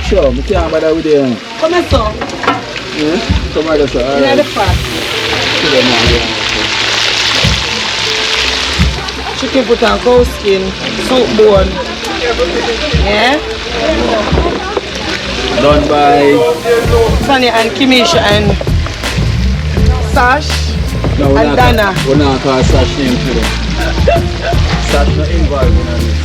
Sure, I can't bother with you. Come here, sir. Yeah? Come here, sir. In the fat. Chicken put on cow skin, soup bone. Yeah? Done by Tanya and Kimisha and Sash and Dana. We're not call Sash name today. Sash not involved in this.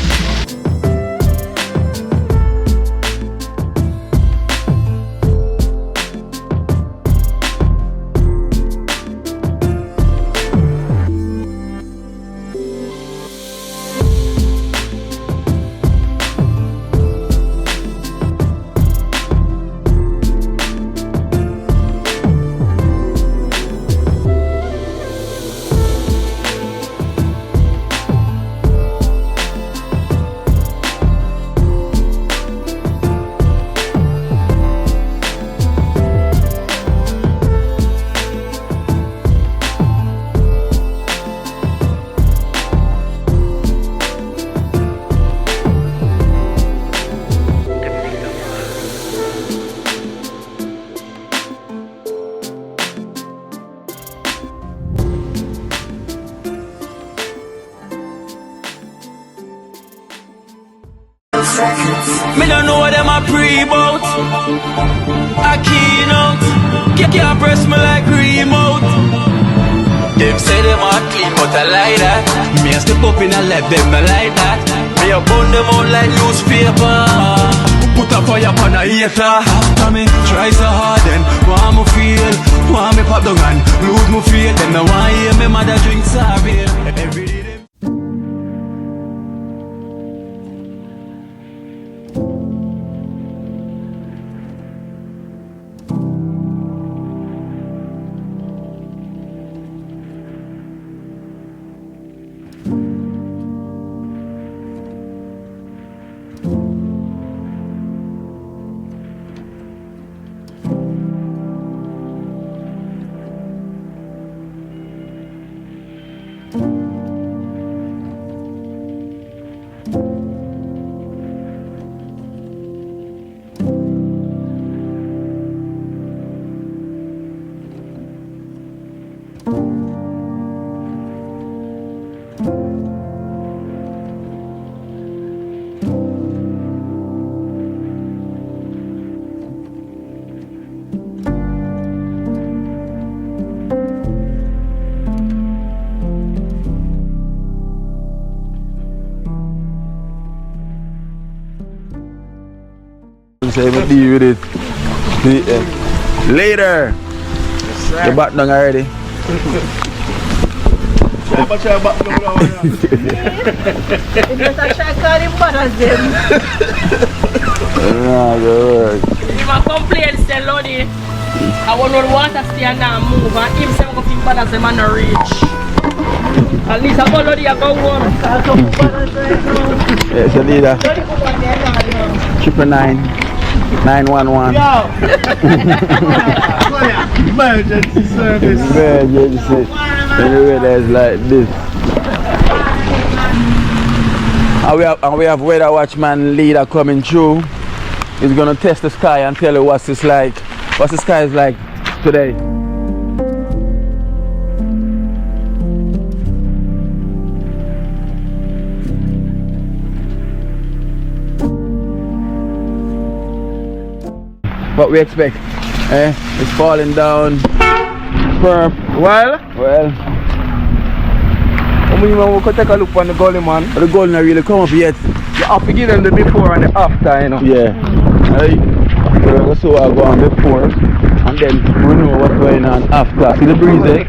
Me don't know what them a pre-bout. A keynote. Can't press me like remote. Them say them a clean but I like that. Me a step up in a left, them I like that. Me a burn them out like newspaper. Put a fire upon a hater. After me try so hard then want me feel. Want me pop down and lose my faith. Them no want hear me mother drink sorry. Every day them say me deal with it. Later. Yes, you're back down already. You better try call him brothers them. Nah, good. If I complain, say Lodi, I want no water stay and now move. And him say I'm going to think brothers them and not reach. At least I go Lodi, I go home. Yes, you need a 999 911. Emergency service. Emergency. Anyway, there's like this. And we have weather watchman leader coming through. He's gonna test the sky and tell you what's the sky is like today. What we expect? It's falling down. Well, we could take a look on the goalie, man. The goal not really come up yet. You have to give them the before and the after, you know. Yeah. We're going to see what go on before and then we know what's going on after. See the breeze, eh?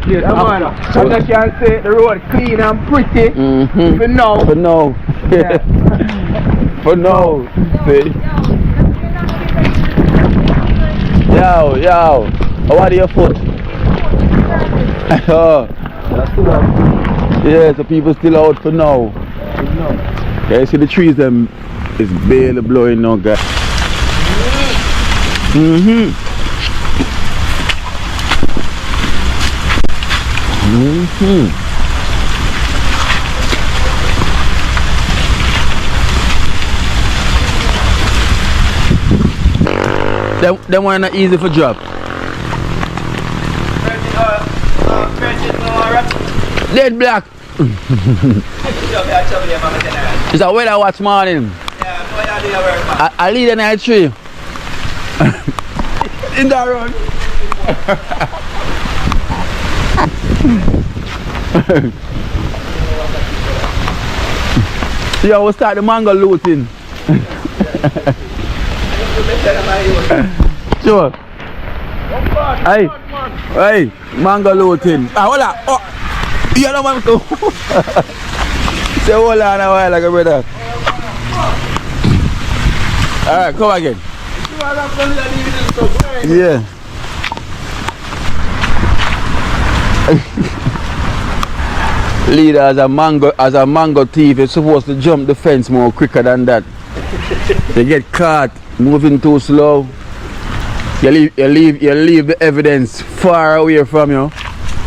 So I can say the road clean and pretty. For now. For now. Yeah. For now. See? Yo. How are your foot? Oh. Yeah, so people still out for now. Okay, see the trees them is barely blowing now, guys. Them one not easy for drop. Dead black. It's a weather watch morning. I lead the night tree. In the run. See how we start the mango looting. Sure. Hey, mango looting. Ah, hold on. Oh, you don't want to. Say hold on a while, like a brother. Alright, come again. Yeah. Leader, as a mango thief, you're supposed to jump the fence more quicker than that. You get caught moving too slow. You leave the evidence far away from you.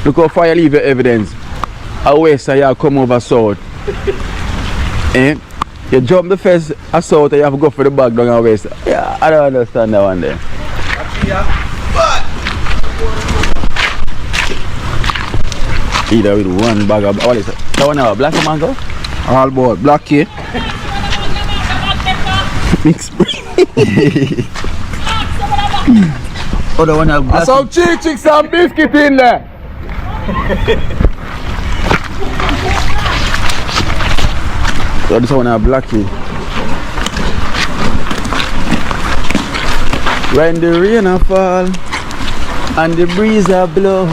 Look how far you leave the evidence. Away, so you come over south. Eh? You jump the fence south and you have to go for the back down and west. Yeah, I don't understand that one there. Either with one bag of what is it? That one now, black mango? All board, black key. Mixed Oh, the one have black. Some chicks and biscuit in there. So this one have blacky. When the rain a fall and the breeze a blow.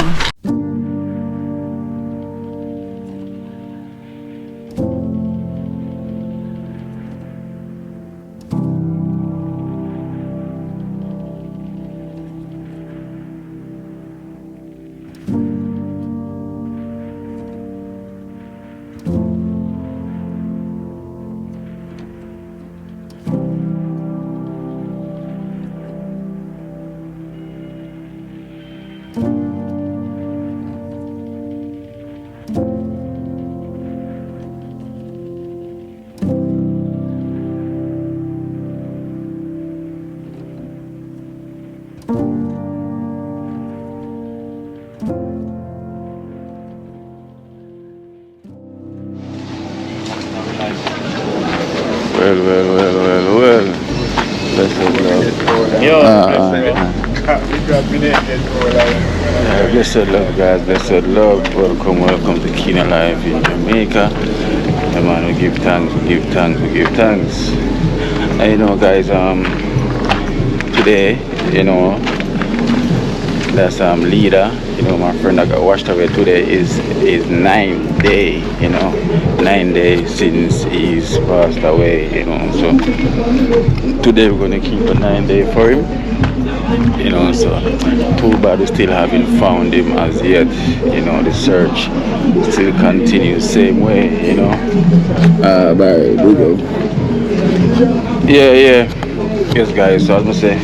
Well. Blessed love. Blessed love, guys. Blessed love. Welcome to Kina Live in Jamaica. Yeah, man, we give thanks. And you know, guys, today, you know, that's leader. You know, my friend that got washed away today is 9 day, you know, 9 days since he's passed away, you know. So today we're gonna keep a 9 day for him, you know. So too bad we still haven't found him as yet, you know. The search still continues same way, you know. Barry, we go. Yeah. Yes, guys. So as I say,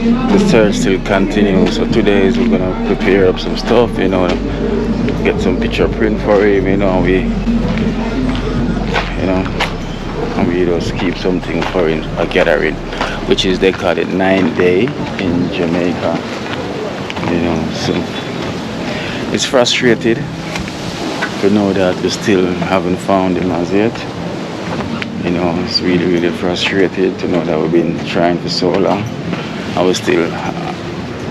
the search still continues. So today we're gonna prepare up some stuff, you know, get some picture print for him, you know. We just keep something for him, a gathering, which is they call it 9 day in Jamaica, you know. So it's frustrated to know that we still haven't found him as yet, you know. It's really frustrated to know that we've been trying for so long. I was still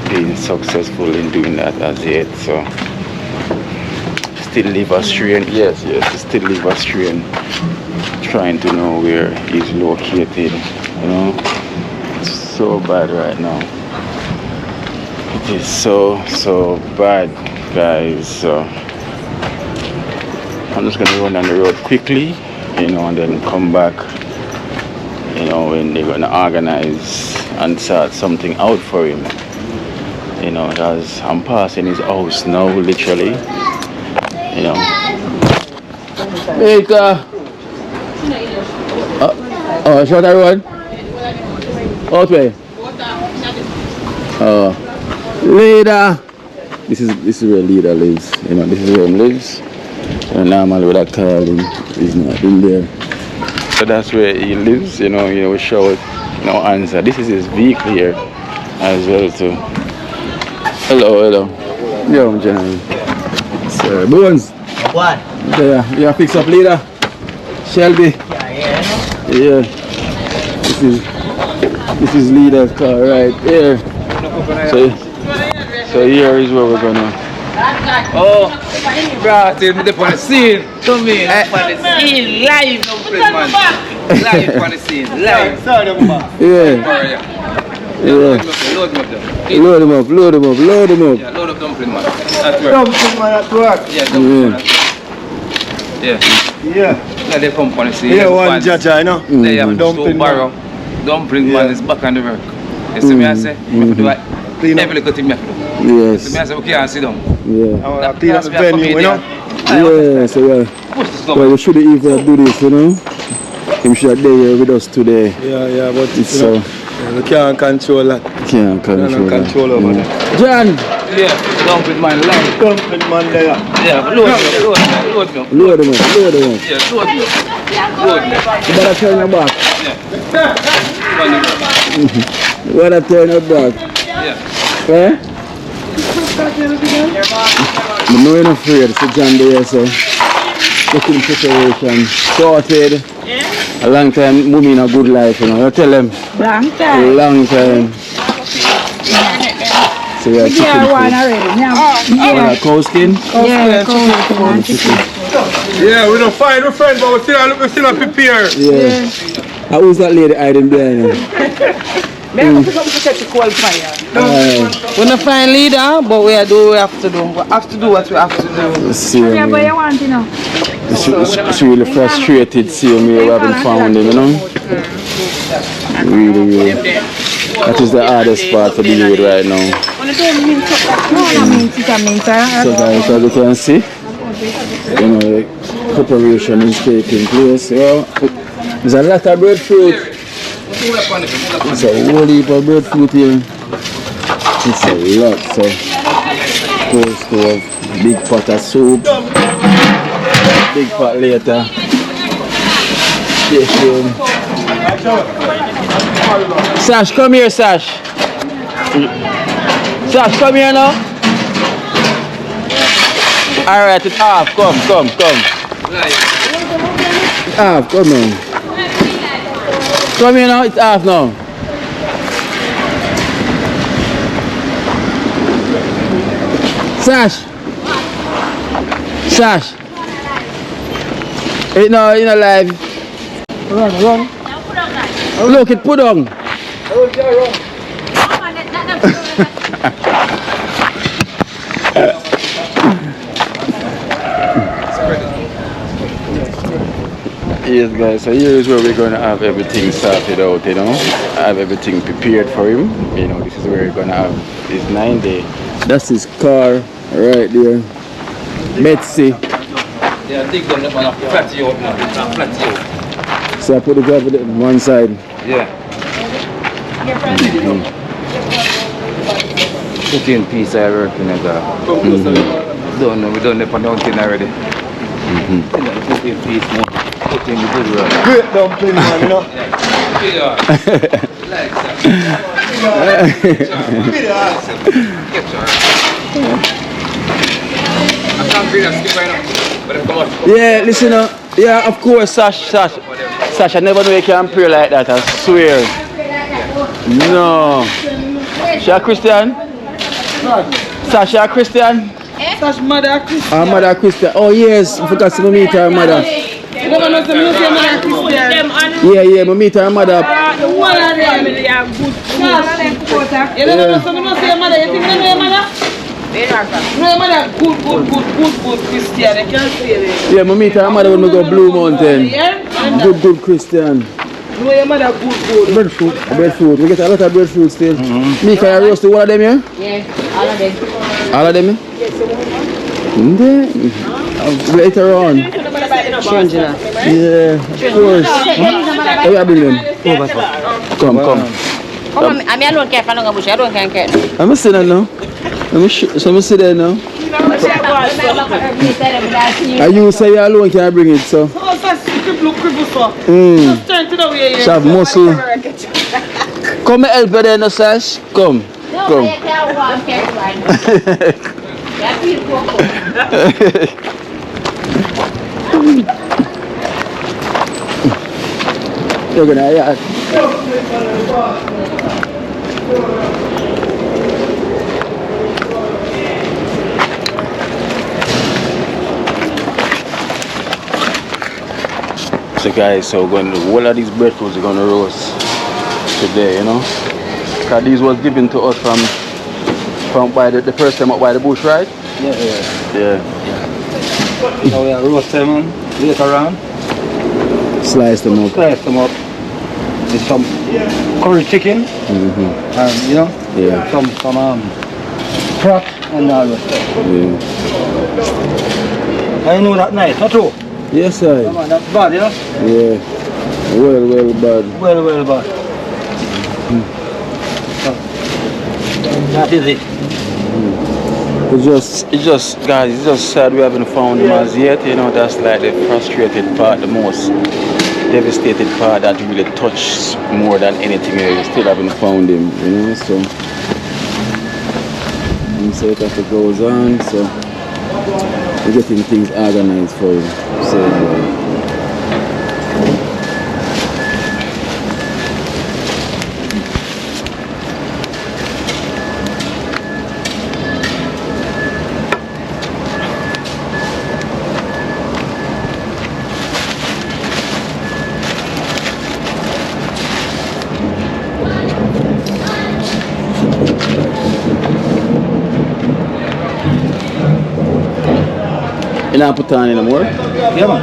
being successful in doing that as yet, so still leave us strange. Yes, still leave us strange, trying to know where he's located, you know. It's so bad right now. It is so bad, guys. So I'm just gonna run on the road quickly, you know, and then come back, you know, when they're gonna organize and sort something out for him, you know. As I'm passing his house now, literally, you know. Jamaica. Short everyone. Out way. Leader. This is where Leader lives, you know. This is where he lives. So normally when I call him, he's not in there. So that's where he lives, you know. We show it. No answer. This is his vehicle here. as well too. Hello. Yo, John. Sir, Bones. What? Yeah, you fix up leader. Shelby. Yeah. This is leader's car right here. So here is where we're gonna. Oh, bro, take me on the scene. Come in, on the scene, live, no place, man. Live on the scene, live. Yeah. Load them up. Load them up. Yeah, load up dumpling, man. At work. Dumpling man at work. Yeah, dumpling man. Yeah. Yeah, they come on the scene. Yeah, one jaja, you know. They have Dumpling barrow. Dumpling man is back on the work. You see me, I say? You have to do every little thing you have to do. Yes. So I say, we can't sit down. Yeah. I want to clean up the venue, you know. Yeah, so well, we should even do this, you know. Him should be here with us today. Yeah, but It's so we can't control that. can't control over that. that. John, Yeah, dumpling man, live. Dumpling man there. Yeah, load me up. load them up. Yeah, load me up. You better turn your back. You better turn your back. Yeah. Eh? I'm not afraid, so John there, so looking preparation, sorted. A long time, moving a good life, you know. You tell them. Long A time. long time. So we are chicken one feet. already. Yeah. Cow skin? Yeah, Yeah, we don't find our friend, but we still not prepared. Yeah. How was that lady hiding behind him? We're not fine leader, but we have to do. We have to do what we have to do. Let's see him. Yeah, but you want to know. It's really frustrated seeing me. We haven't found him, you know? Really. That is the hardest part to deal with right now. So guys, as you can see, you know, preparation is taking place. Yeah. There's a lot of breadfruit. It's a whole heap of breadfruit here. It's a lot, so close to a big pot of soup. Big pot later. Chicken. Sash, come here, Sash. Sash, come here now. Alright, it's off. Come. It's off, come on. Come here now, it's off now. Sash. It's not live. Wrong. Look, it put on. Yes guys, so here is where we're going to have everything sorted out, you know. Have everything prepared for him. You know, this is where we're going to have his 9-day. That's his car right there. Betsy. Yeah, dig them up and flat you out now. Flat you out. So I put the gravel on one side. Yeah. 15 piece I work in a guy. Don't know, we done the mountain already. 15 piece more. 15 the good work. Great dumpling man, you know. Yeah. Like that. I can't bring a skip right now. But come on. Yeah, listen up. Yeah, of course, Sash, I never know you can pray like that, I swear. No. She a Christian? Sash, you a Christian? Sash mother Christian. Mother Christian. Oh yes, I forgot to meet her mother. Mother Christian. Yeah, I meet her mother. One of them. You don't know someone say mother, you think they know your mother? No, mother, good Christian. I can't say it. Yeah, I meet her mother when we go Blue Mountain. Yeah? Good Christian. No, your mother, good. Breadfruit. We get a lot of breadfruit still. Me, can I roast one of them here? Yeah, all of them. All of them? Yeah. Later on. Yeah, of course. How you bring them? Come. I don't care for long bush. I don't care. I'm sitting there now. I'm sit there now. And you say you alone can bring it, so. Oh, that's cripple, so. Just turn to the way. She have muscle. Come help her there, no Sash. Come. No, Come. I can't walk everyone. That feels cool. You're gonna, yeah. So guys, so we're going to, all of these breadfruits are going to roast today, you know. Because these was given to us from by the first time up by the bush, right? Yeah. Now we are roast them later on. Slice them up. Slice them up. With some curry chicken. And you know, some crab and all that stuff. Yeah. I know that nice, not true? Yes, sir. Come on, that's bad, you know? Yeah. Well bad. Well bad. That is it. It's just guys, it's just sad we haven't found him as yet, you know. That's like the frustrated part, the most devastated part that really touched more than anything else. We still haven't found him, you know, so it goes on, so we're getting things organized for him. So you not put on anymore? Yeah, man.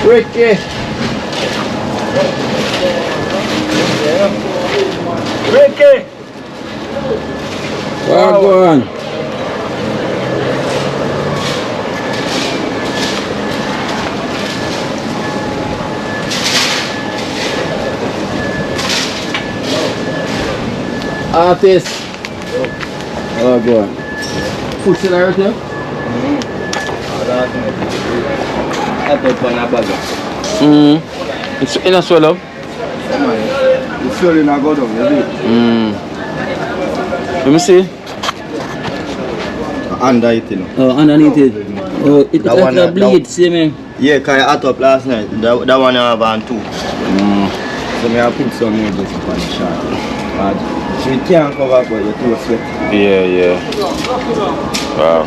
Ricky! Ricky! Well, go on. Artist. Oh, go on. Food still right now? It's in a swallow. It's slowly not go down, you see? Let me see. Under it, you know. Oh, underneath it. Oh, it's That like one, a bleed, see me? Yeah, because I ate up last night. That one I have on too. So I put some more just on the shot. So you can't cover but you're too sweat. Yeah. Wow.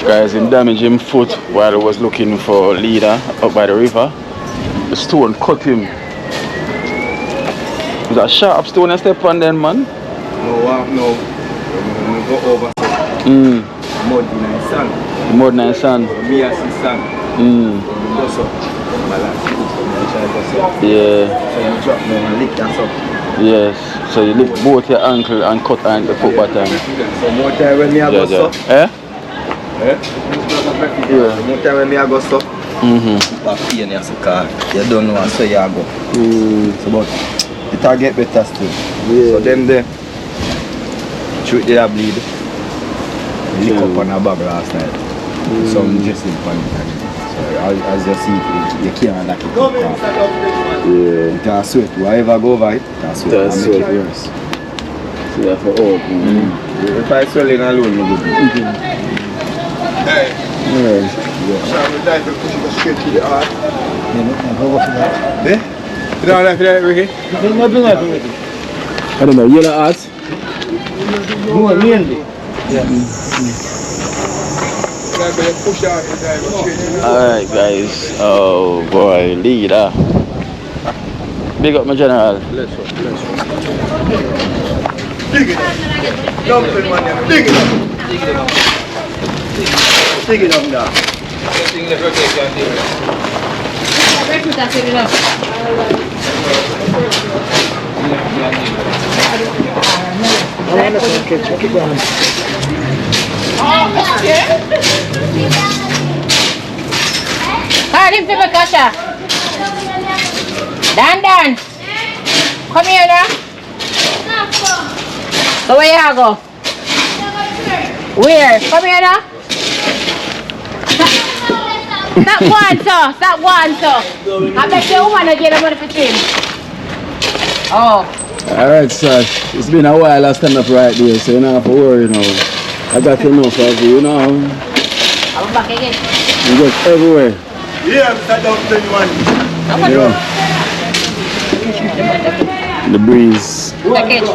Guys, in damaging foot while he was looking for a leader up by the river. The stone cut him. Was that sharp stone I step on then, man? No. We go over mud in the sand. Mud and sand. Me as the sand. Go up. Yeah. So you drop down and lick that up. Yes. So you lift both your ankle and cut on the foot bottom. So more time when me I go so. Eh? Yeah. More time when me I go so. Back pain as a car. You don't know so you go. So but it'll get better still. Yeah. So them there. Shoot they a bleed. Lick up on a bag last night. Some dressing pan it. So as you see you can't lock it up. Yeah. It can sweat. Whoever go over it, can sweat. And make it worse. So that's for all. If I swell in alone, no good. Yeah. Shall we dive and push it straight to the heart? Eh? You don't like that, Ricky? I don't know, yellow heart? No, mainly. Alright guys, oh boy, leader. Big up my general. Dig it up. Dumpling man, dig it up. Dig it up now. Him to Kasha. Dan. Come here now. So where you go? Where? Come here now. Stop one, sir. Stop one, sir. I bet you woman again I'm gonna fit in. Oh. Alright, sir. It's been a while I stand up right there, so you don't have to worry now. I got enough of you, you know. I'm back again. You get everywhere. Yeah, Mr. Dumpling man. Yeah. The breeze. Package.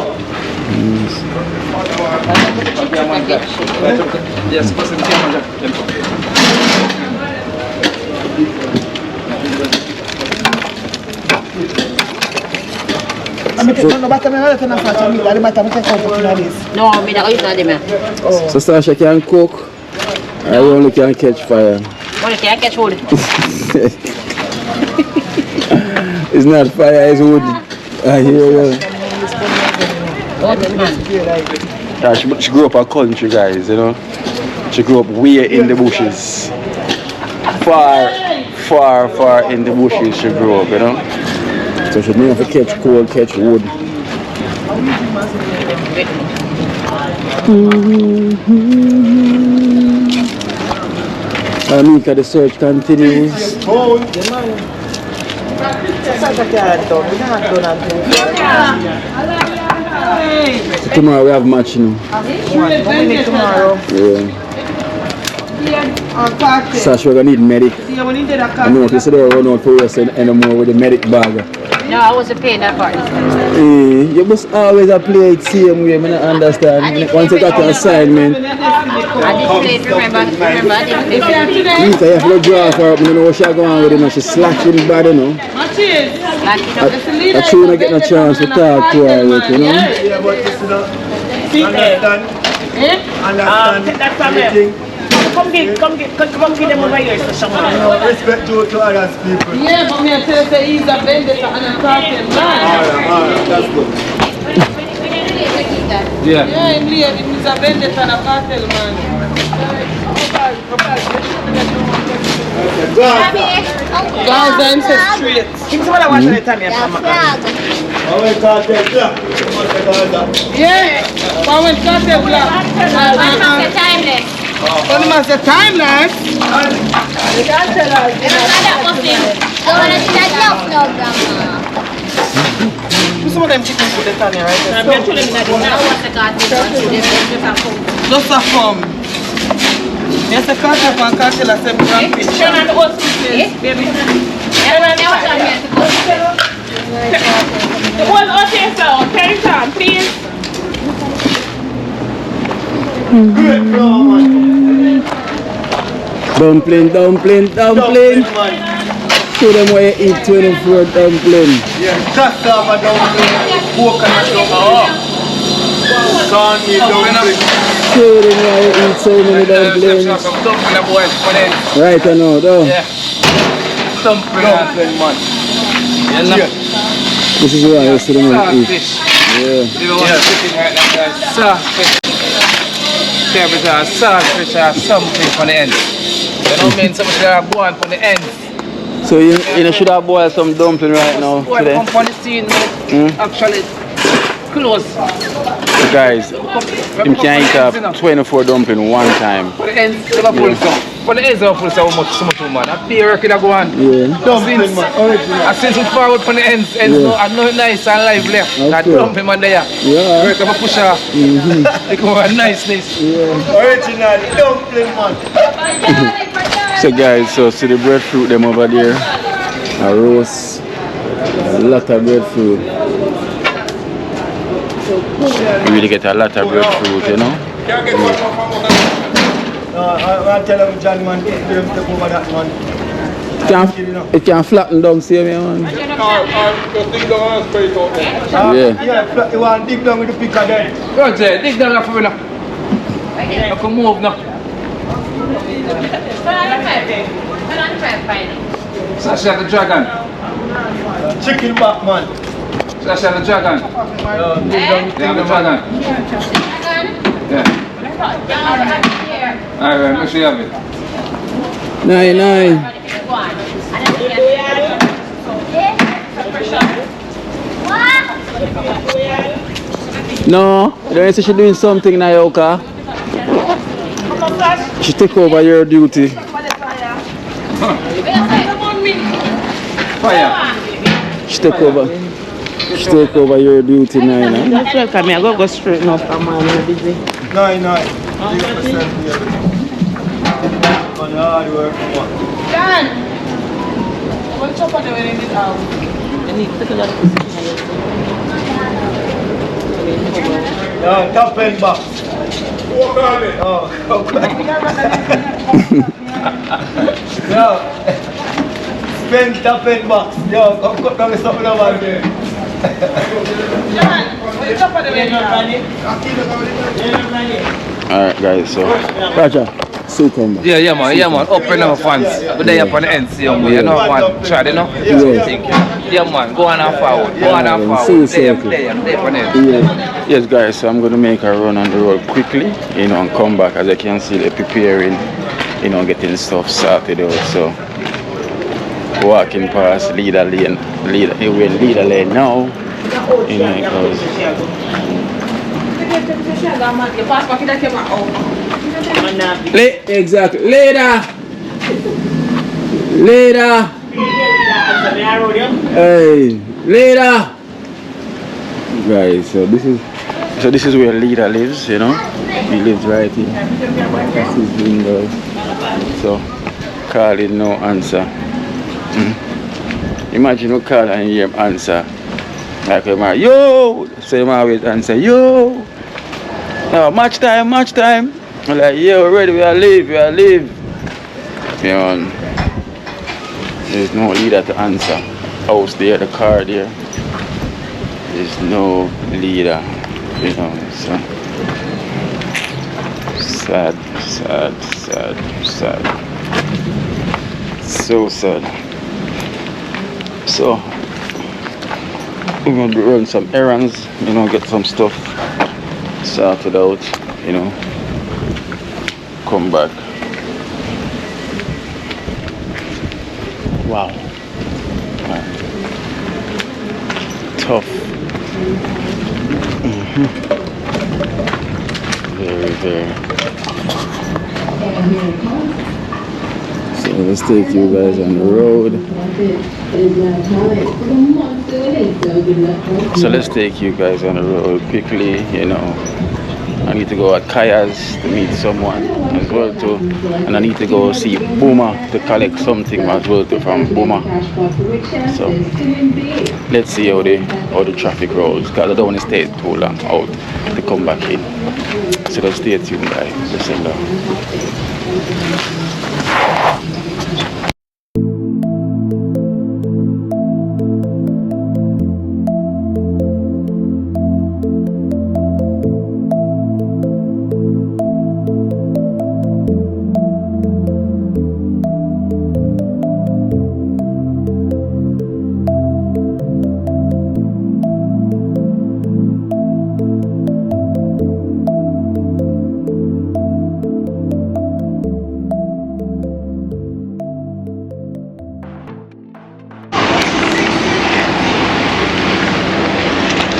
Yes, No, me not use none of them. So Sasha can cook, I only can catch fire. Only can catch hold. It's not fire, it's wood. I hear you. Yeah, she grew up a country, guys, you know. She grew up way in the bushes. Far in the bushes she grew up, you know. So she didn't have to catch coal, catch wood. Jamaica, the search continues. Tomorrow we have match, you know. Yeah. Sasha, we're gonna need medic. I know if you said they run out for us anymore with the medic bag. No, I wasn't paying that part. You must always play it same way, I don't understand. Once you got the assignment. I didn't play it, remember, I didn't play it. You have to draw for her, I don't know what she's going with, you know. She's slacking bad, you know. I try to get a chance to talk to her, with, you know. Yeah, but you understand everything. Come get them over here, so someone. Respect to other people. Yeah, but me I tell you he's a vendetta and a cartel man. Alright, that's good. Yeah. Yeah, he's a vendetta and a cartel man. Gaza him say straight. Things what I want to tell me. Yeah, but when cartel black. Timeless. Only man say timeless. You can't tell us. Don't want to see that love now, Grandma. Some of them chicken put it on here, right? I'm going to tell you that now what's the cartel? Just a form. Yes, the cartel and cartel are same brand fish. Turn on the old baby. Turn on the old The old okay, so turn it on, please. Dumpling. Show them where you eat 24 dumpling. Yeah, cassava dumpling, coconut dumpling, cornmeal dumpling. Show them where you eat so many dumplings. Right, I know, though. Yeah. Dumpling, man. Yeah. This is where I used to eat. Starfish. Yeah. You want chicken right now, guys. Starfish. Starfish or something from the end. You know what I mean? Something that are born from the end. So you should have boiled some dumpling right now today. Come on the scene, actually close. So guys, you can eat up 24 dumpling one time. For the ends, never full some. For the ends of full so much man. I feel working I go on. Yeah. Dumpling man, original. I since we forward from the ends Yeah. no, I know nice and lively. That Okay. dumpling man there. Yeah. Work up a push off. It go a niceness. Original dumpling man. So guys, so see the breadfruit them over there. A roast. A lot of breadfruit. You really get a lot of breadfruit, you know. I'll tell them John man, take over that man. It can flatten down, see me, man. Yeah. Yeah, you want to dig down with the picker then? Go there, dig down for me now. I can move now. Sasha the dragon. Chicken back man. Sasha the dragon. Dig down with Yeah, the dragon. Yeah. Alright, make sure you have it. Nine. No, you don't say she's doing something now, Yoka. She take over your duty. She take over. She take over your duty now, you know? That's welcome. I go straight now from man. Busy. No. John! What's up on the way in it out? I need to take a lot of No, top end box. Oh, no. Spend top end box. Yo, come cut down the stuff in over there. John! What's up on the way in it out? Alright guys, so Roger, so come back. Yeah, man. Up and down fans. But they up on the NC, you know, man. Try, you know? Yeah, man. Go on and forward. Go on and forward. They up on it. Yes guys, so I'm going to make a run on the road quickly, you know, and come back. As you can see, they're preparing, you know, getting stuff sorted out. So walking past leader lane now, you know, because exactly. Later. Hey, later. Guys, so this is where Leader lives, you know. He lives right here. That's his window. So calling no answer. Imagine you call and hear him answer. Like a man, yo! So you always answer, yo! No, match time. I'm like, yo, ready, we are leave. You know, there's no leader to answer. House there, the car there. There's no leader, you know, so sad. So sad. So we're gonna run some errands, you know, get some stuff sorted out, you know, come back. Wow. Tough. Very. So let's take you guys on the road. Quickly, you know. I need to go at Kaya's to meet someone as well too. And I need to go see Boomer to collect something as well too from Boomer. So let's see how the traffic rolls, because I don't want to stay too long out to come back in. So let's stay tuned, guys. Listen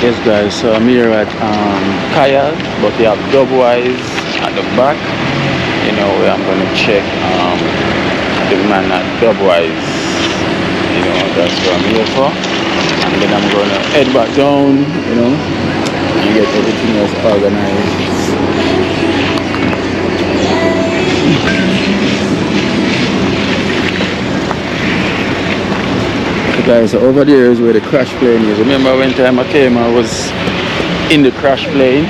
Yes guys, so I'm here at Kaya, but they have dubwise at the back. You know, where I'm gonna check the man at dubwise. You know, that's what I'm here for. And then I'm gonna head back down, you know, and get everything else organized. Guys, so over there is where the crash plane is. Remember when time I came, I was in the crash plane.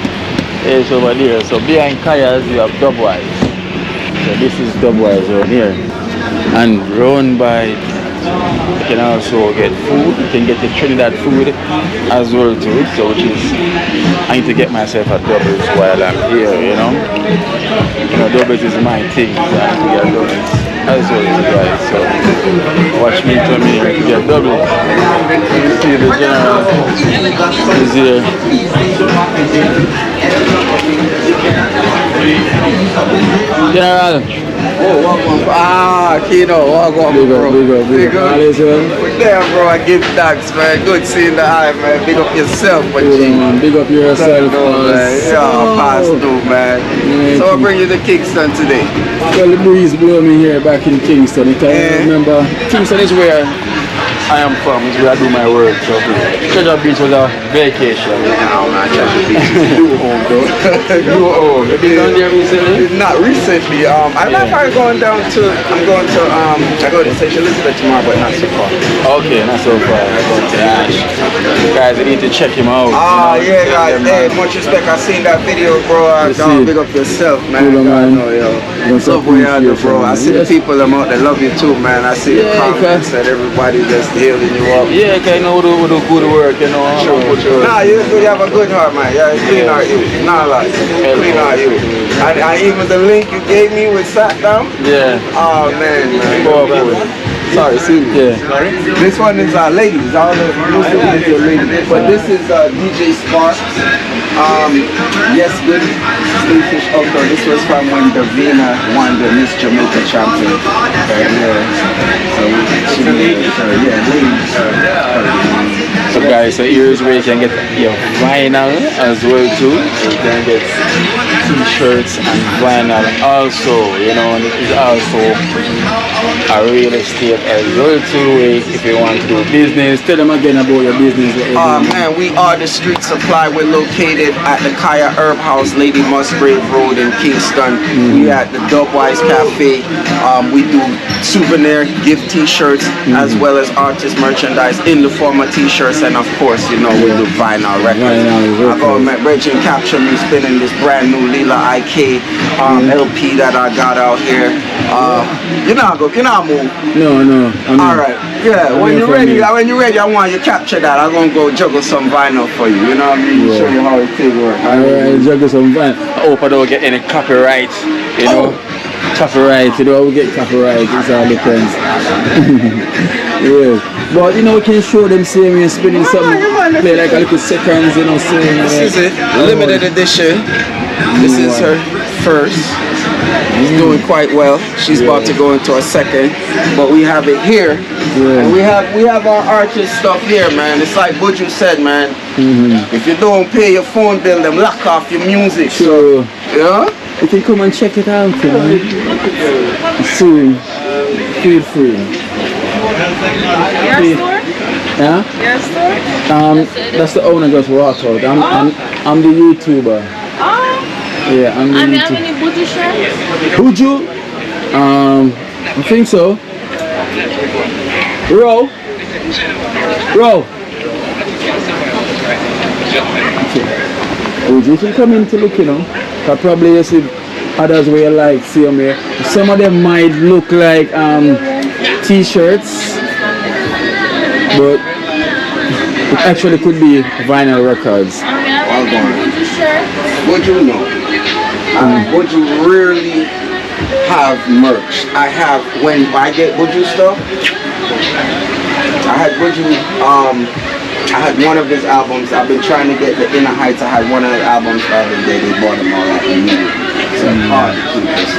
It's over there. So behind Kaya's you have dubwise. So this is dubwise over here. And round by, you can also get food. You can get the Trinidad food as well too. So which is, I need to get myself a doubles while I'm here, you know. You know, doubles is my thing. So I have to get doubles as well, guys. So watch me come here to get double. You see the general is here. General, Oh, welcome. Ah, Kino, welcome, bro. Big up. All is well. Damn, bro, I give thanks, man. Good seeing the eye, man. Big up yourself, my G. Man. Big up yourself, man. Yeah, pass through, man. Yeah, So I bring you to Kingston today. Well, the breeze blew me here back in Kingston. I remember Kingston is where I am from, is where I do my work. So Treasure Beach was a vacation. No, man, Treasure Beach is new home, though. New home. You been down there recently? Not recently. I'm not going down to. I'm going to. I go to St. Elizabeth tomorrow, but not so far. Okay, not so far. Going to Ash. Guys, I need to check him out. Ah, yeah, guys. Hey, much respect. I seen that video, bro. Big up yourself, man. Cool, man. Love where you are, bro. I see the people them out there love you too, man. I see the comments and everybody just healing you up. Yeah, okay, I know we do good work, you know. Nah, you have a good heart, man. Yeah, it's clean heart you. Not a lot. Clean heart you. And even the link you gave me with Sat Down. Yeah. Oh man. Sorry, see me. Yeah. This one is ladies. All the most of these are ladies. But this is DJ Sparks. Yes, good. Stayfish Outdoor. This was from when Davina won the Miss Jamaica champion. So guys, so here's where you can get your vinyl as well too. You can get t-shirts and vinyl also, you know, and it is also a real estate as well too. If you want to do business, tell them again about your business. Man, we are the Street Supply. We're located at the Kaya Herb House, Lady Musgrave Road in Kingston. We at the Dubwise Cafe. We do souvenir gift t-shirts as well as artist merchandise in the form of t-shirts, and of course, you know, we do vinyl records. I got my Virgin capture me spinning this brand new Lila IK LP that I got out here. You're not move. No. All right. Yeah. When you're ready, I want you to capture that. I'm gonna go juggle some vinyl for you. You know what I mean? Yeah. Show you how it works. Alright, juggle some vinyl. I hope I don't get any copyright. You know. Copyright, you know, we get copyright, it all depends. Yeah. But you know, we can show them saying we're spinning something, play like a little seconds, you know, saying. This is it, limited edition. This is her first. She's doing quite well. She's about to go into a second, but we have it here. And we have our artist stuff here, man. It's like Buju said, man. If you don't pay your phone bill, them lock off your music. Sure. So, yeah. You can come and check it out, you know. Soon. Feel free. Your store? Yeah? Your store? That's the owner just walked out. I'm the YouTuber. Oh. Yeah, I'm the And YouTuber. how many Buju shirts? Buju? I think so. Row. Buju, you can come in to look, you know. Probably you see others where you like, see them here. Some of them might look like t-shirts, but it actually could be vinyl records. Would you know? Would you rarely have merch? I have, when I get Buju stuff, I had Buju, I had one of his albums. I've been trying to get the Inner Heights. I had one of the albums the other day. They bought them all out immediately. So it's hard to keep this.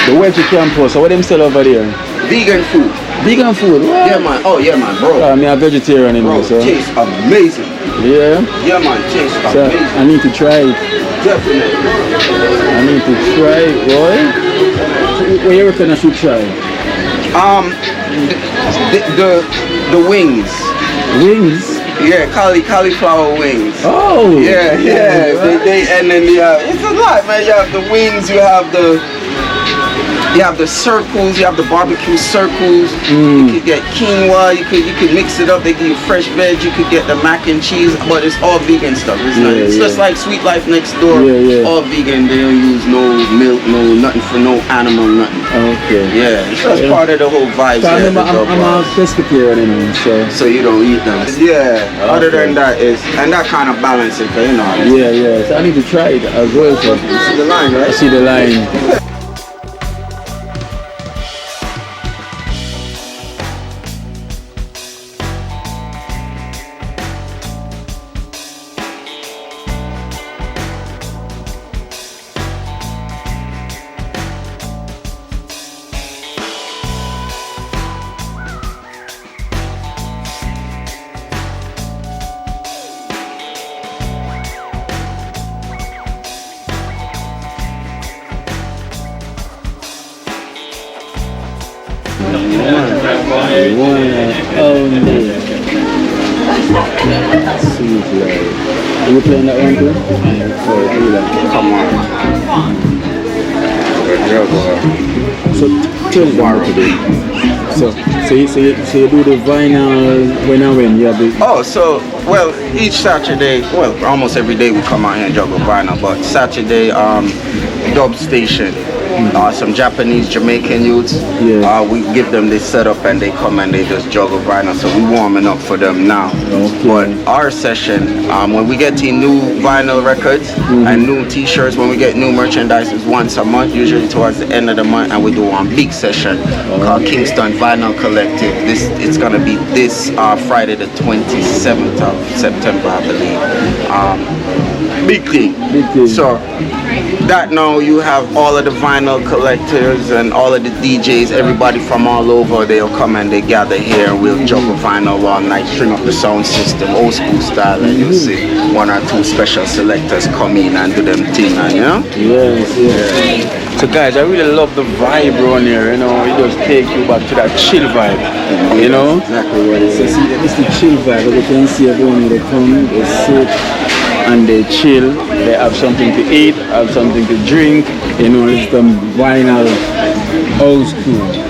The Wedgie Campus, so what them sell over there? Vegan food. Vegan food? What? Yeah, man. Oh, yeah, man, bro. I'm a vegetarian anyway, Bro, so. tastes amazing. Yeah? Yeah, man, tastes So amazing. I need to try it. Definitely. I need to try it, boy. What you reckon I should try? The wings. Wings? Yeah, cauliflower wings. Oh! Yeah. And then it's a lot, man. You have the wings, you have the circles, you have the barbecue circles. You could get quinoa, you could mix it up. They give you fresh veg. You could get the mac and cheese, but it's all vegan stuff. It's just like Sweet Life next door. All vegan. They don't use no milk, no nothing for no animal, nothing. Okay. Yeah, it's just part of the whole vibe. So I remember I'm a pescatarian, so you don't eat them. Yeah. Other than that and that kind of balance it, you know. Yeah. So I need to try it as well. So. You see the line, right? I see the line. Are you playing that one too? Come on. So tell them what to do. So you do the vinyl when you have the... well, each Saturday, almost every day we come out here and juggle vinyl, but Saturday, dub station. Some Japanese, Jamaican youths, we give them this setup and they come and they just juggle vinyl, so we warming up for them now. But our session, when we get to new vinyl records and new t-shirts, when we get new merchandise, is once a month, usually towards the end of the month, and we do one big session called Kingston Vinyl Collective. It's gonna be this Friday the 27th of September, I believe. Big thing. So that now you have all of the vinyl collectors and all of the DJs, everybody from all over, they'll come and they gather here and we'll juggle vinyl all night, string up the sound system, old school style, and you'll see one or two special selectors come in and do them thing, you know? Yes. So guys, I really love the vibe around here, you know, it just takes you back to that chill vibe, you know? Exactly what it is. So see, it's the chill vibe, as you can see everyone here, they come, they sit, and they chill, they have something to eat, have something to drink, you know, it's the vinyl old school.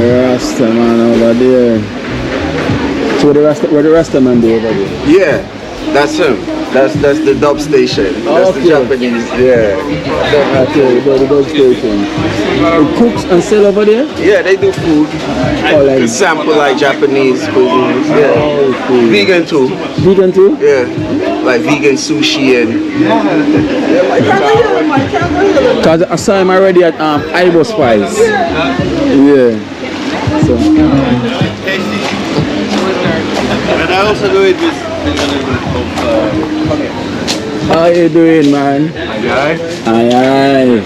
Rasta man over there. So where the Rasta man do over there? Yeah, that's him. That's the dub station. That's the Japanese. Okay, the dub station. They cooks and sell over there? Yeah, they do food. They sample like Japanese cuisine. Yeah. Vegan too. Vegan too? Yeah. Like vegan sushi and Cause I saw him already at Ibo Spice. Yeah. So. And I also do it with How you doing, man? Aye.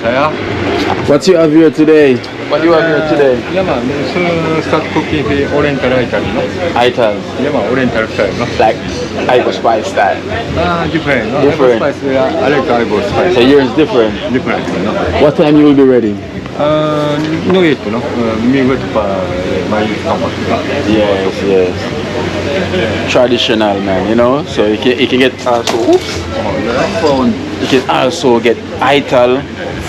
What you have here today? What do you have here today? Yeah, man. Soon start cooking the Oriental item, no? Ital. Yeah, man. Oriental style, no? Like Ibo Spice style. Different, no? Different. Ibo spice, I like Ibo spice. So yours is different? Different, no? What time you will be ready? No yet, no? Me wait for my company. Yes. Traditional, man, you know, so you can get also, you can also get Ital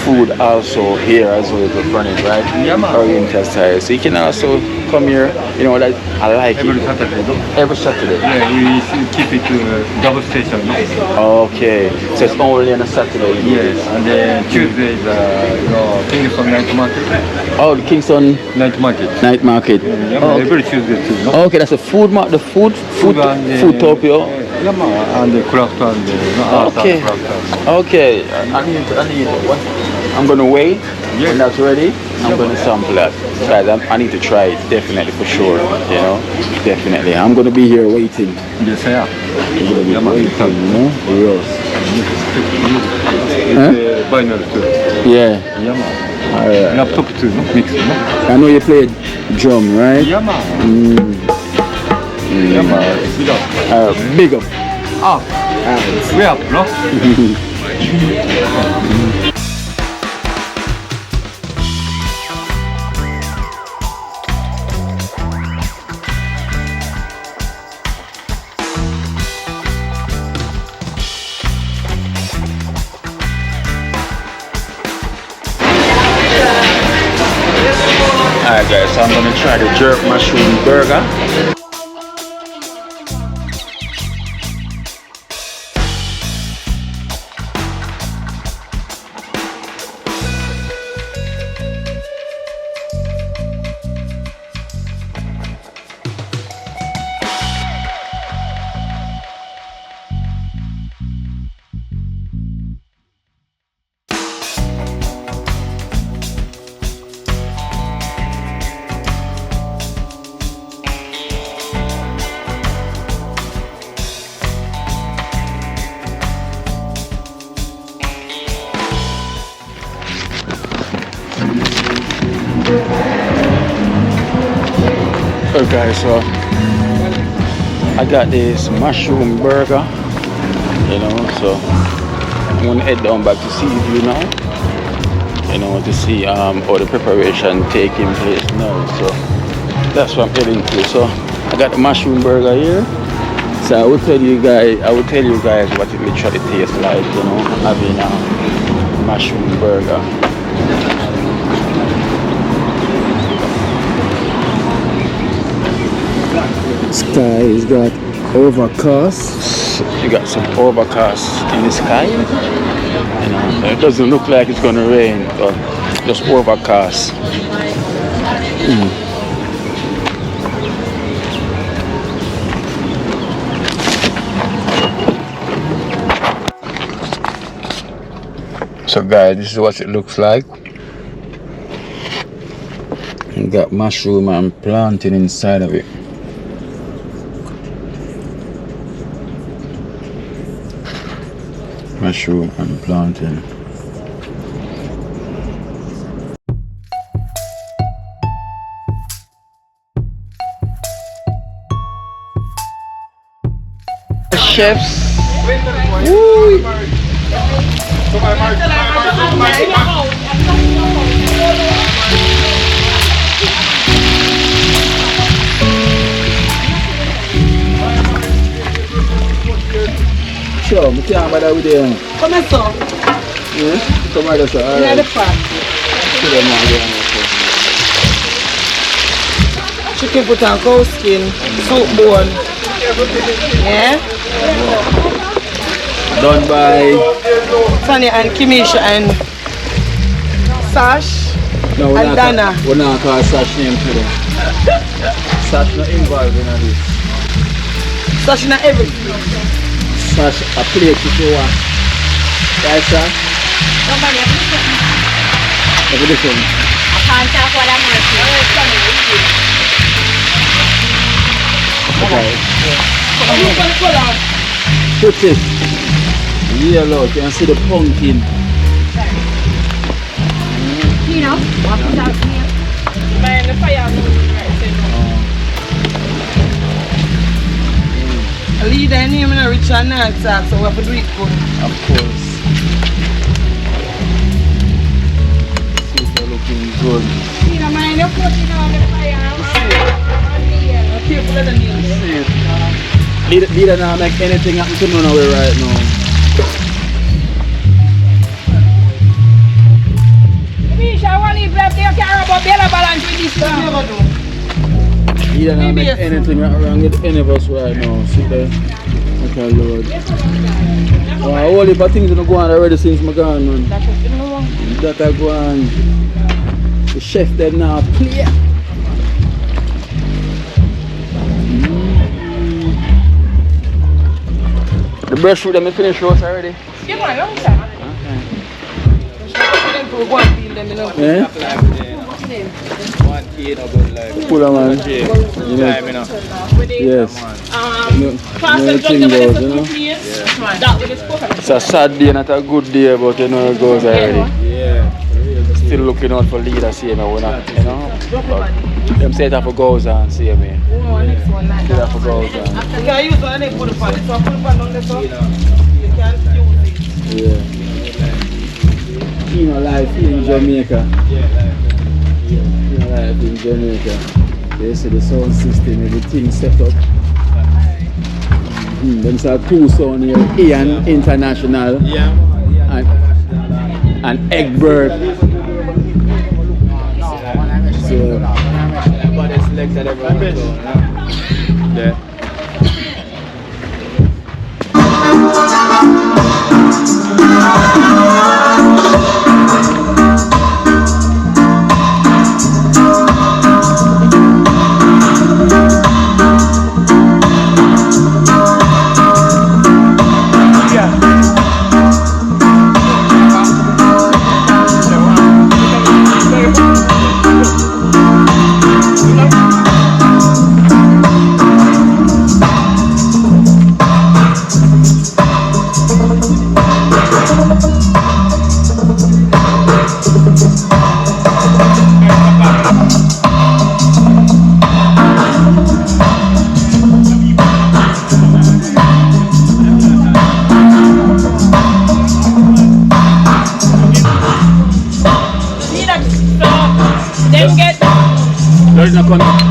food also here as well as the front end, right? Yeah, man. Oriental style. So you can also come here, you know, that I like Every it. Saturday, no? Every Saturday. Yeah, we keep it to double station, no? Okay, so it's only on a Saturday. Yes, and then Tuesday is Kingston Night Market. Oh, the Kingston Night Market. Night Market. Yeah, Oh, okay. every Tuesday too, no? Okay, that's a food Foodtopia. Yeah, man, and the craft and the art Okay. and craft. Okay, I need what? I'm gonna wait. Yeah. When that's ready, I'm gonna sample that. Guys, I need to try it definitely for sure. You know, definitely. I'm gonna be here waiting. Yes, yeah. I'm gonna be Yeah, man. waiting. You know, yes. It's binary too. Yeah. Yeah, man. Alright. Laptop too, no? Mix, no? I know you play drum, right? Yeah, man. Yeah, man. Big up. We up, no? Alright guys, so I'm gonna try the jerk mushroom burger. Okay guys, so I got this mushroom burger, you know, so I'm gonna head down back to see you now, you know, to see how the preparation taking place now. So that's what I'm heading to. So I got the mushroom burger here, so I will tell you guys what it literally tastes like, you know, having a mushroom burger. Sky is got overcast. You got some overcast in the sky. You know, it doesn't look like it's gonna rain, but just overcast. So guys, this is what it looks like. You got mushroom and plantain inside of it. Mushroom and plantain. Chefs. Woo. Sure, I can't bother with them. Come on, sir. Yes? Come on, sir. All right. Chicken foot and cow skin, soup bone. Yeah? Done by Sunny and Kimisha and Sash and Dana. We're not call Sash name today. Sash not involved in this. Sash not everything. Sash a plate if you want. Right, sir? Nobody Everything. I can't talk what I'm working. Okay. Put it. Yellow, you can see the pumpkin. You know, what is out here? Man, the fire Leader and him in a rich and not tax, so we have to do it good. Of course. Super looking good. You know, man, you put it on the fire. Careful of the nails. Leader now make anything happen to none away right now. Misha, I want to grab the car about belly balance with this one. Leader now make anything wrong with any of us right now. See there? Okay, Lord. Oh, a whole heap of things that go on already since my gone, man. That I go on. The chef there now play. The brush with them, you finish roast already? Yeah, man, long time. Yeah? Pull on, man. Yes. It's a sad day, not a good day, but you know it goes already. Still looking out for leaders here, you know, we're not, you know. But them say it have to go on, see me. Still have to go on. You can use one and put it on. So put it on the top. You can't use it. Yeah. You know, life in Jamaica. You know, life in Jamaica. They say the sound system, everything set up. Them say two sound here, Ian International and Egbert. Everybody selected everyone. Yeah. Then get There's no contact.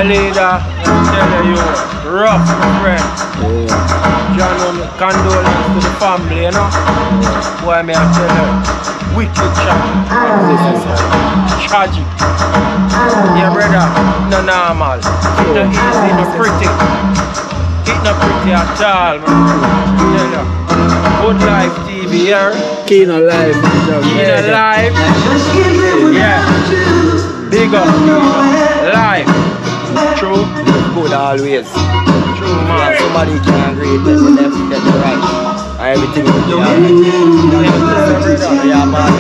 Leader, tell you, rough, my friend. John, condolence to the family, you know. Why may I tell you, wicked tragic. Yeah, brother, no normal. It's not easy, not pretty. It's not pretty at all, man. Tell you. Good Life TV here. Keen on life. Keen on life. Yeah. Big up. Life. True. Good always. True, man. Somebody can agree with the left, get the right. Everything will be alright. Yeah, man,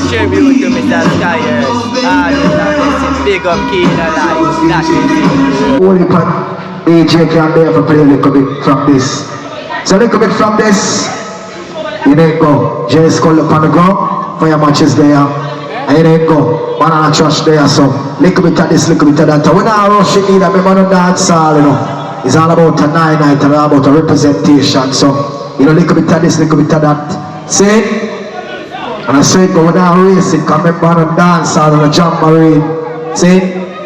tribute to Mr. Skyers. Big up Keen alive. That is it. Only DJ can be able to play a little bit from this. So a little bit from this. You didn't go. Jay's called upon the ground. Fire matches there. And you didn't go. Banana trash there, so little bit of this, little bit of that. We're not rushing either, we're not dance all, you know. It's all about a night and all about a representation. So, you know, little bit of this, little bit of that. See? And I say, go down racing, come in and dance all on a jamboree. See?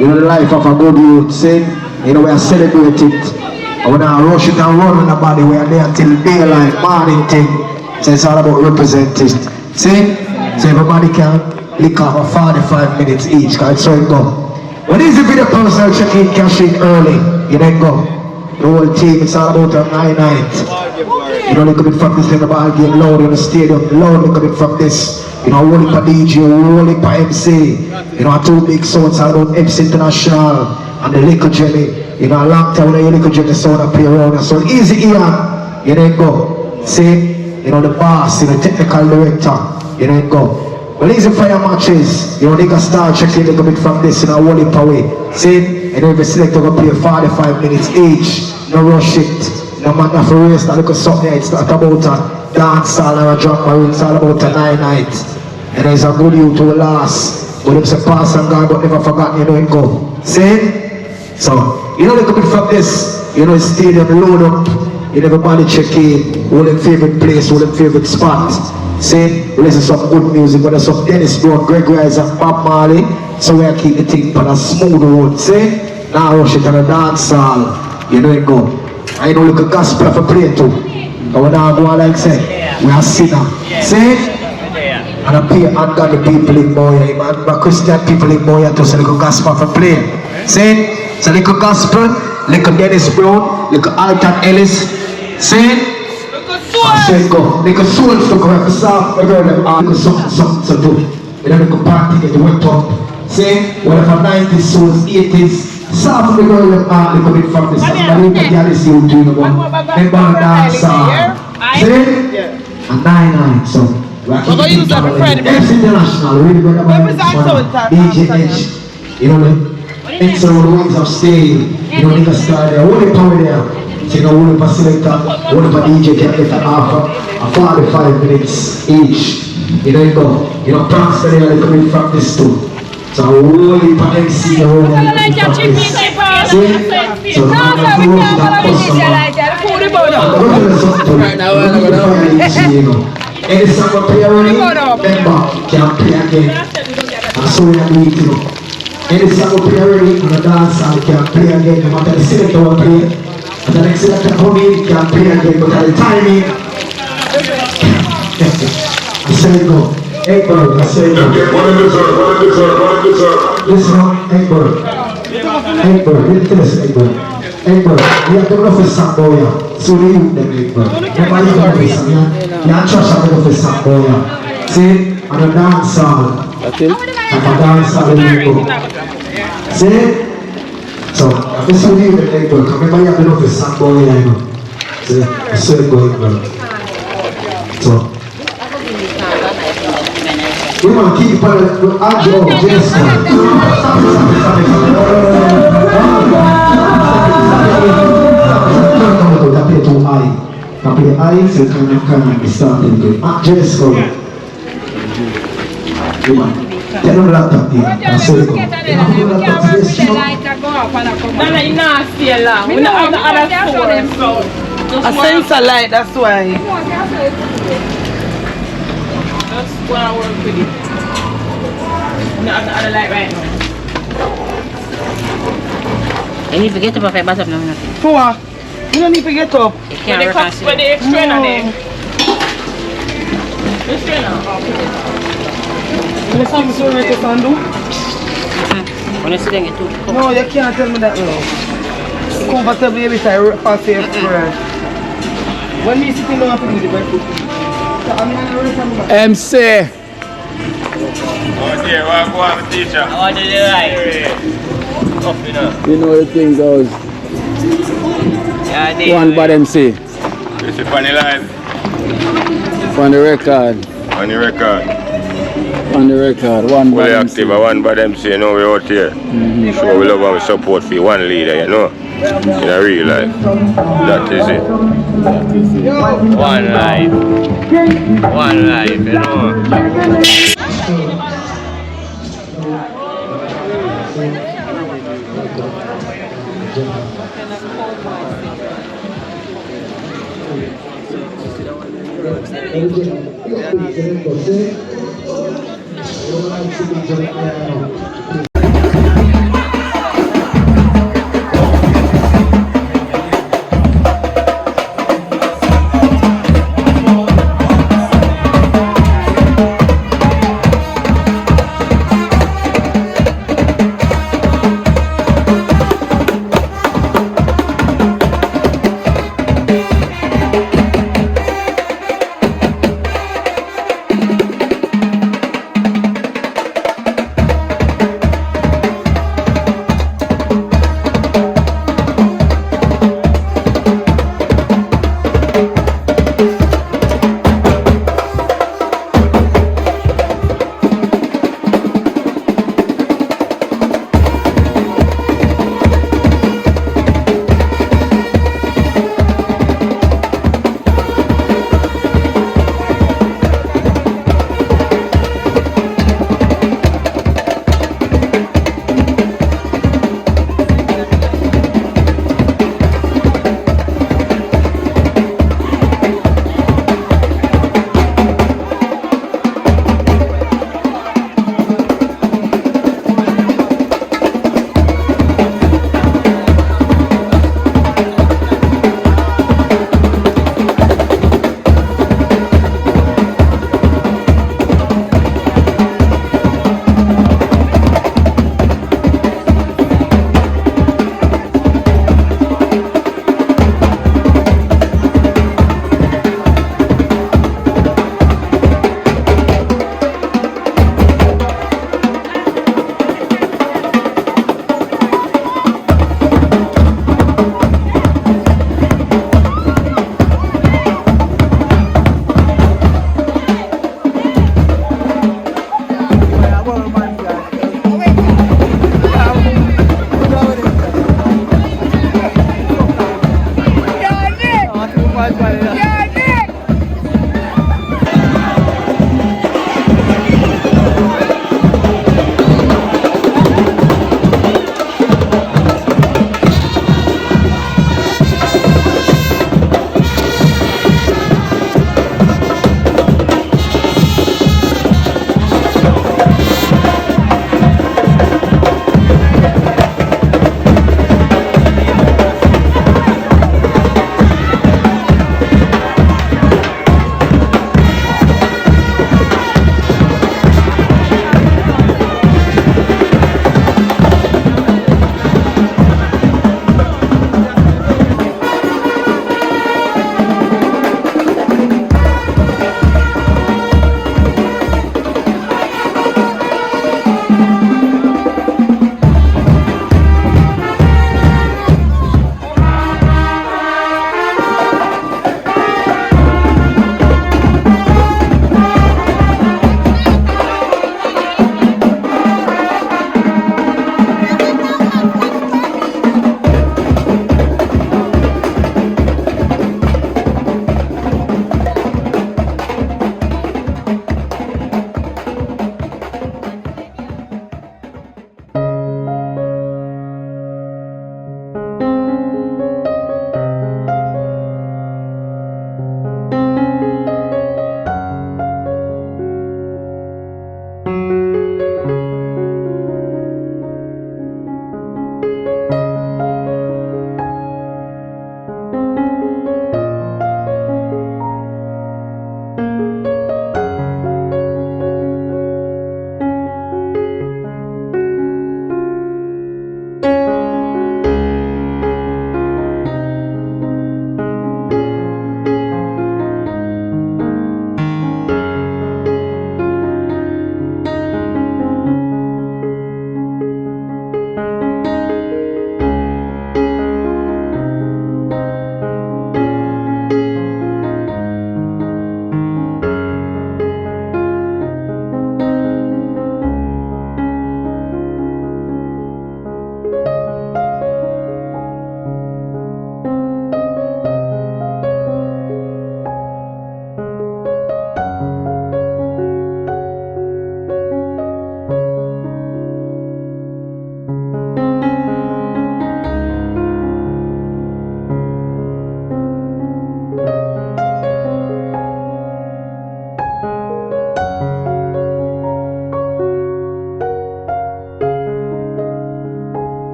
You know, the life of a good youth. See? You know, we are celebrating it. And we're not rushing and running the body, we are there until daylight, morning thing. So it's all about representing. See? So everybody can lick off 45 minutes each, guys, so it go. When is the video personal check-in, cash in early, you then go. The whole team, it's all about a night. You know, look a bit from this in the ball game, loud in the stadium, loud, look a bit from this. You know, rolling for DJ, rolling for MC. You know, two big sounds, all about MC International and the Liquor Jelly. You know, a long time when you Liquor Jelly sound up here around us. So easy here, you then go. See, you know, the boss, you know, technical director, you then go. Well, easy fire matches, you know, they can start checking a little bit from this in a whole heap away. See, and every selector will play 45 minutes each. No rush it, no matter for race, not look at something, it's not about a dance hall or a drum or it's all about a night. And there's a good youth who will last But them say pass and gone, but never forgotten, you know it go. See? So, you know they coming from this, you know, stadium load up, you know, everybody check in, all them favorite place, all them favorite spots. See, we listen to some good music, whether some Dennis Brown, Greg Rice and Bob Marley, so we keep the thing on a smooth road, see? Now rush it on a dance hall, you know it go. I know look a gospel for play too. But when I go like say, we are sinner, see? And I pay ungodly people in Moya, man, but Christian people in Moya to say little gospel for play. See? So little gospel, little Dennis Brown, little Alton Ellis, see? So go, little souls to go have a soft, little something to do. You know, little party get wet up. See? Whatever 90s souls, 80s, soft the girl little bit from this. I need to get this you doing about. Remember dance see? And 9-9, so. We're going to use that for Friday. It's international, really good about DJH, you know, it's the ways of staying, you know, niggas start there, all the power there. So you know, all the selector, all the DJ can get an hour, 45 minutes each. You know, you go, you know, Pranks for there, they come in from this too. So all the MC around from this. See? So now I'm going to roast that customer. And it's not play already, remember, can't play again. And so we are doing it, you know. And it's not play already, on the dance and can't play again. No matter the selector will play. And the next selector come in, can't play again. But at the timing, I say it go. Hey bird, I say it go. Listen up, hey bird. Hey bird, listen to this, hey bird. Hey bird, you have to go for some boy. So they use them, hey bird. Remember you go for some, yeah? You have to trust them for some boy. See, on the dance hall. That's it? On the dance hall, you go. See? So, this is what you do, hey bird. Remember you have to go for some boy, you know. See, that's where you go, hey bird. So, we want to keep on our job, just play too high. Can play high, so you can be starting again. Just go. Tell them laptop here. That's where you go. No, you not stay long. We don't have the other source. A sensor light, that's why. That's why I work with it. We don't have the other light right now. You need to get up off your bottom now. For what? You don't need to get up. You can't work on When the extra in there. Extra in You see me so right you can do? When you sit down, you too. No, you can't tell me that now. Comfortably every time, fast here first. When me sitting down, I think the breakfast. So I'm going to remember. MC. Oh dear, what go on, teacher? I want to do right. Up, you know. You know the thing goes. Yeah, One bad MC. This is funny live. On the record. On the record. On the record. One Fully bad active, MC. one bad MC, you know, we're out here. So we love and we support for one leader, you know. In a real life. That is it. One life. One life, you know.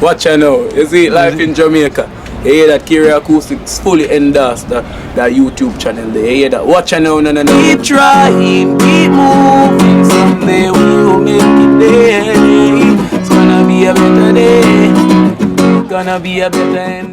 Watch out now. You see life in Jamaica. You hear that Kiri Acoustics fully endorsed that YouTube channel there. You hear that? Watch out now, no. Keep trying, keep moving. Someday we will make it there. It's gonna be a better day. Gonna be a better end.